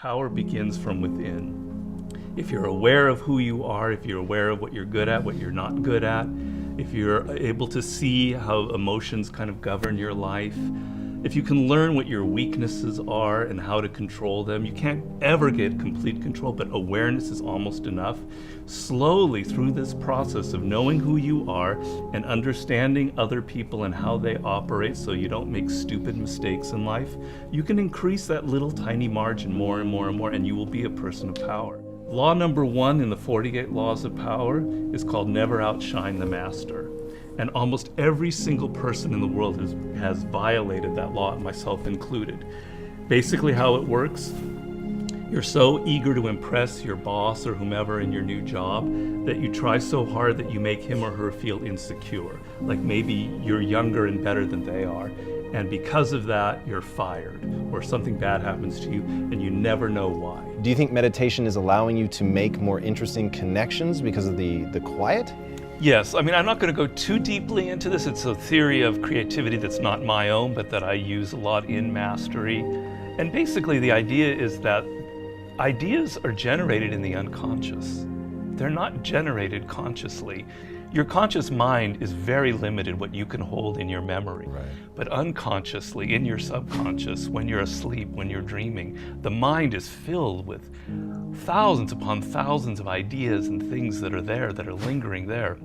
Power begins from within. If you're aware of who you are, if you're aware of what you're good at, what you're not good at, if you're able to see how emotions kind of govern your life, if you can learn what your weaknesses are and how to control them, you can't ever get complete control, but awareness is almost enough. Slowly through this process of knowing who you are and understanding other people and how they operate so you don't make stupid mistakes in life, you can increase that little tiny margin more and more and more, and you will be a person of power. Law number 1 in the 48 Laws of Power is called never outshine the master. And almost every single person in the world has violated that law, myself included. Basically how it works, you're so eager to impress your boss or whomever in your new job that you try so hard that you make him or her feel insecure. Like maybe you're younger and better than they are. And because of that, you're fired, or something bad happens to you and you never know why. Do you think meditation is allowing you to make more interesting connections because of the quiet? Yes, I mean, I'm not going to go too deeply into this. It's a theory of creativity that's not my own, but that I use a lot in Mastery. And basically the idea is that ideas are generated in the unconscious. They're not generated consciously. Your conscious mind is very limited what you can hold in your memory. Right. But unconsciously, in your subconscious, when you're asleep, when you're dreaming, the mind is filled with thousands upon thousands of ideas and things that are there, that are lingering there.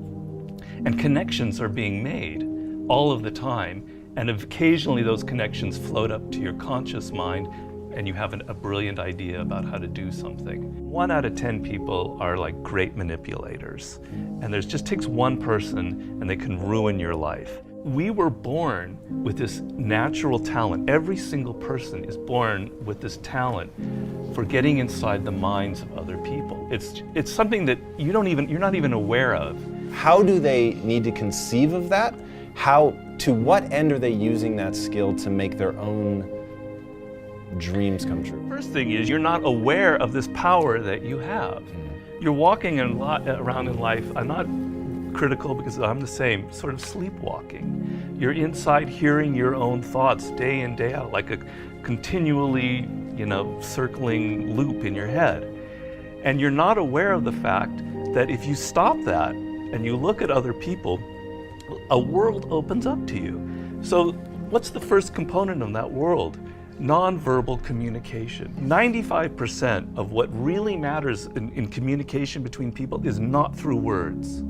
And connections are being made all of the time. And occasionally those connections float up to your conscious mind and you have a brilliant idea about how to do something. 1 out of 10 people are like great manipulators. And there just takes one person and they can ruin your life. We were born with this natural talent. Every single person is born with this talent for getting inside the minds of other people. It's something that you're not even aware of. How do they need to conceive of that? To what end are they using that skill to make their own dreams come true? First thing is, you're not aware of this power that you have. You're walking around in life, I'm not critical because I'm the same, sort of sleepwalking. You're inside hearing your own thoughts day in, day out, like a continually, circling loop in your head. And you're not aware of the fact that if you stop that and you look at other people, a world opens up to you. So what's the first component of that world? Nonverbal communication. 95% of what really matters in communication between people is not through words.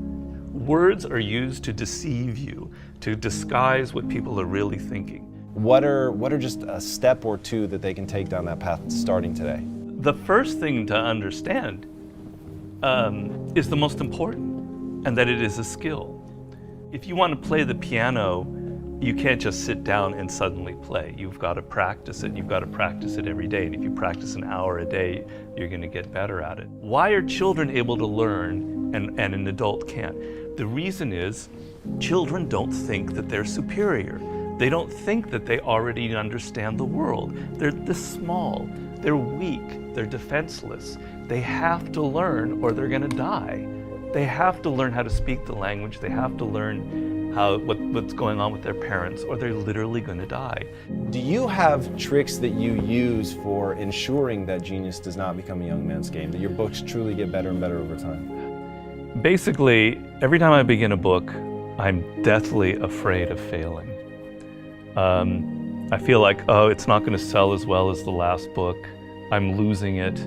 Words are used to deceive you, to disguise what people are really thinking. What are just a step or two that they can take down that path starting today? The first thing to understand is the most important, and that it is a skill. If you want to play the piano, you can't just sit down and suddenly play. You've got to practice it. You've got to practice it every day. And if you practice an hour a day, you're going to get better at it. Why are children able to learn and an adult can't? The reason is children don't think that they're superior. They don't think that they already understand the world. They're this small. They're weak. They're defenseless. They have to learn or they're going to die. They have to learn how to speak the language. They have to learn what's going on with their parents, or they're literally going to die. Do you have tricks that you use for ensuring that genius does not become a young man's game, that your books truly get better and better over time? Basically, every time I begin a book, I'm deathly afraid of failing. I feel like, it's not going to sell as well as the last book. I'm losing it.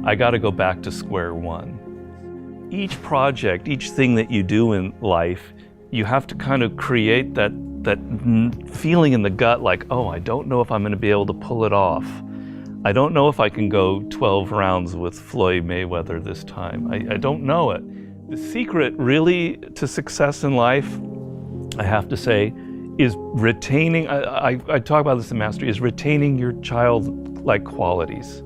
I got to go back to square one. Each project, each thing that you do in life, you have to kind of create that feeling in the gut like, I don't know if I'm going to be able to pull it off. I don't know if I can go 12 rounds with Floyd Mayweather this time. I don't know it. The secret really to success in life, I have to say, is retaining, I talk about this in Mastery, is retaining your childlike qualities.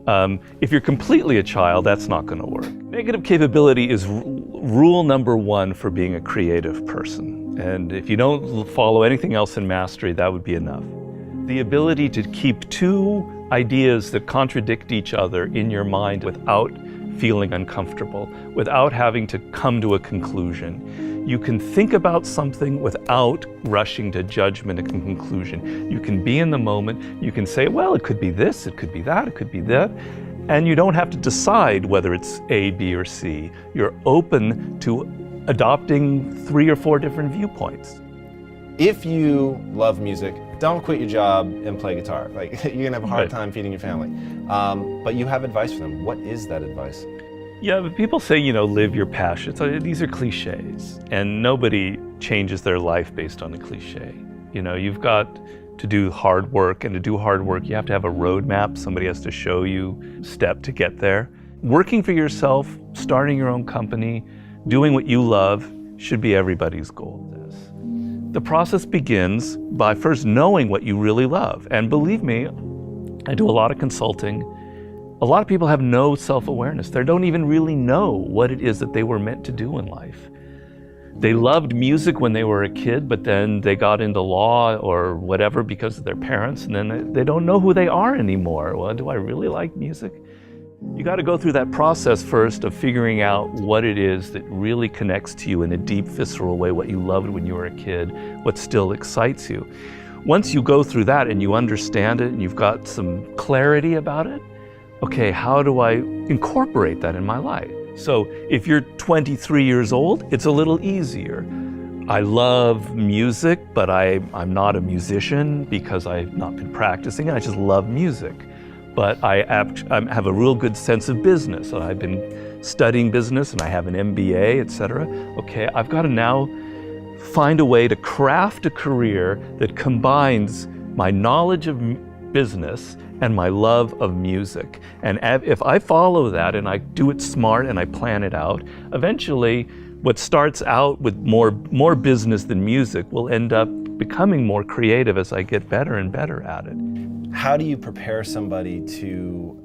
If you're completely a child, that's not going to work. Negative capability is rule number 1 for being a creative person. And if you don't follow anything else in Mastery, that would be enough. The ability to keep 2 ideas that contradict each other in your mind without feeling uncomfortable, without having to come to a conclusion. You can think about something without rushing to judgment and conclusion. You can be in the moment. You can say, well, it could be this, it could be that, it could be that. And you don't have to decide whether it's A, B, or C. You're open to adopting 3 or 4 different viewpoints. If you love music, don't quit your job and play guitar. Like, you're gonna have a hard time feeding your family. But you have advice for them. What is that advice? Yeah, but people say, live your passion. So these are cliches, and nobody changes their life based on a cliche. You've got to do hard work, and to do hard work, you have to have a roadmap. Somebody has to show you step to get there. Working for yourself, starting your own company, doing what you love should be everybody's goal. The process begins by first knowing what you really love. And believe me, I do a lot of consulting. A lot of people have no self-awareness. They don't even really know what it is that they were meant to do in life. They loved music when they were a kid, but then they got into law or whatever because of their parents, and then they don't know who they are anymore. Well, do I really like music? You got to go through that process first of figuring out what it is that really connects to you in a deep, visceral way, what you loved when you were a kid, what still excites you. Once you go through that and you understand it and you've got some clarity about it, okay, how do I incorporate that in my life? So if you're 23 years old, it's a little easier. I love music, but I'm not a musician because I've not been practicing it. I just love music. But I have a real good sense of business. I've been studying business and I have an MBA, etc. Okay, I've got to now find a way to craft a career that combines my knowledge of business and my love of music. And if I follow that and I do it smart and I plan it out, eventually what starts out with more business than music will end up becoming more creative as I get better and better at it. How do you prepare somebody to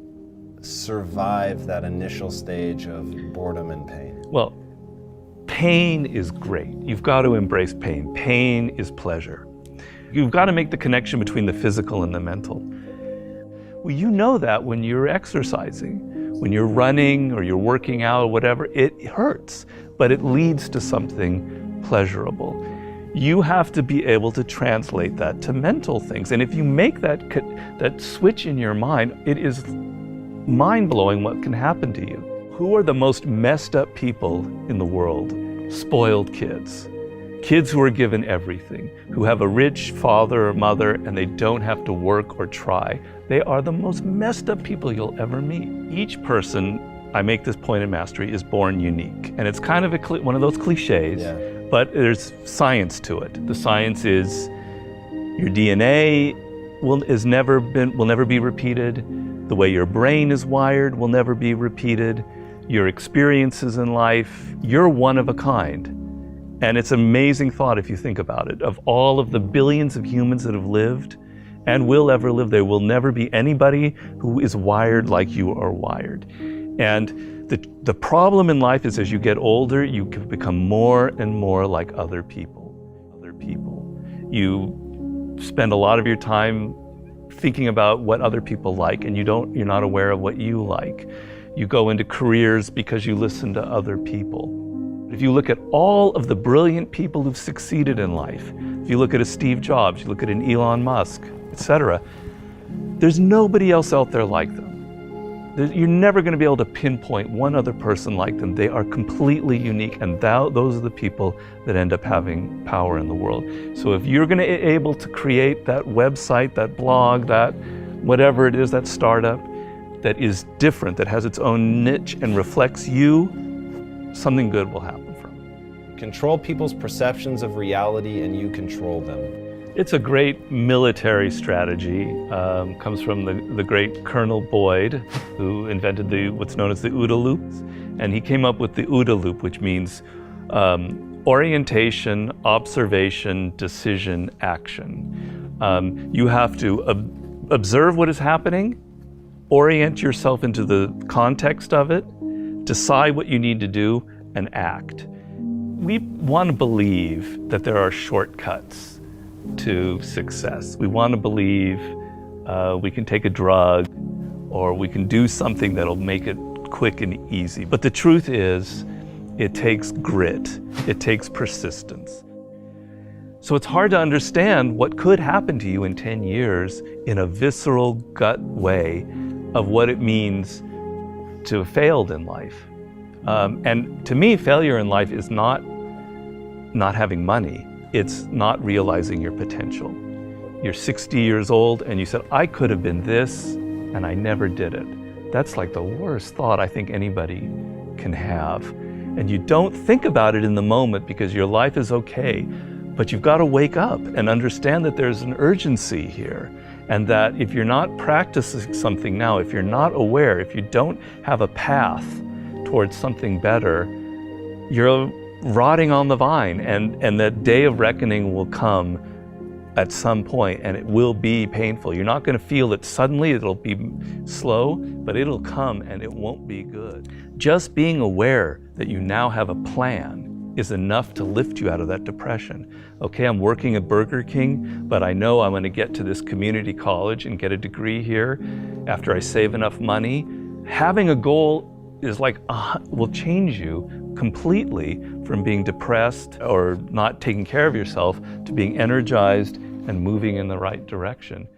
survive that initial stage of boredom and pain? Well, pain is great. You've got to embrace pain. Pain is pleasure. You've got to make the connection between the physical and the mental. Well, you know that when you're exercising, when you're running or you're working out or whatever, it hurts, but it leads to something pleasurable. You have to be able to translate that to mental things. And if you make that switch in your mind, it is mind-blowing what can happen to you. Who are the most messed up people in the world? Spoiled kids. Kids who are given everything, who have a rich father or mother and they don't have to work or try. They are the most messed up people you'll ever meet. Each person, I make this point in Mastery, is born unique. And it's kind of one of those cliches. Yeah. But there's science to it. The science is your DNA will never be repeated. The way your brain is wired will never be repeated. Your experiences in life, you're one of a kind. And it's an amazing thought if you think about it. Of all of the billions of humans that have lived and will ever live, there will never be anybody who is wired like you are wired. And the problem in life is as you get older, you can become more and more like other people. You spend a lot of your time thinking about what other people like, and you're not aware of what you like. You go into careers because you listen to other people. If you look at all of the brilliant people who've succeeded in life, if you look at a Steve Jobs, you look at an Elon Musk, etc., there's nobody else out there like them. You're never going to be able to pinpoint one other person like them. They are completely unique, and those are the people that end up having power in the world. So if you're going to be able to create that website, that blog, that whatever it is, that startup that is different, that has its own niche and reflects you, something good will happen from it. Control people's perceptions of reality and you control them. It's a great military strategy. Comes from the great Colonel Boyd, who invented what's known as the OODA loop. And he came up with the OODA loop, which means orientation, observation, decision, action. You have to observe what is happening, orient yourself into the context of it, decide what you need to do, and act. We want to believe that there are shortcuts to success. We want to believe we can take a drug or we can do something that'll make it quick and easy. But the truth is, it takes grit. It takes persistence. So it's hard to understand what could happen to you in 10 years in a visceral gut way of what it means to have failed in life. And to me, failure in life is not having money. It's not realizing your potential. You're 60 years old and you said, I could have been this, and I never did it. That's like the worst thought I think anybody can have. And you don't think about it in the moment because your life is okay, but you've got to wake up and understand that there's an urgency here, and that if you're not practicing something now, if you're not aware, if you don't have a path towards something better, you're rotting on the vine, and that day of reckoning will come at some point, and it will be painful. You're not going to feel it suddenly, it'll be slow, but it'll come and it won't be good. Just being aware that you now have a plan is enough to lift you out of that depression. Okay, I'm working at Burger King, but I know I'm going to get to this community college and get a degree here after I save enough money. Having a goal is like, will change you completely from being depressed or not taking care of yourself to being energized and moving in the right direction.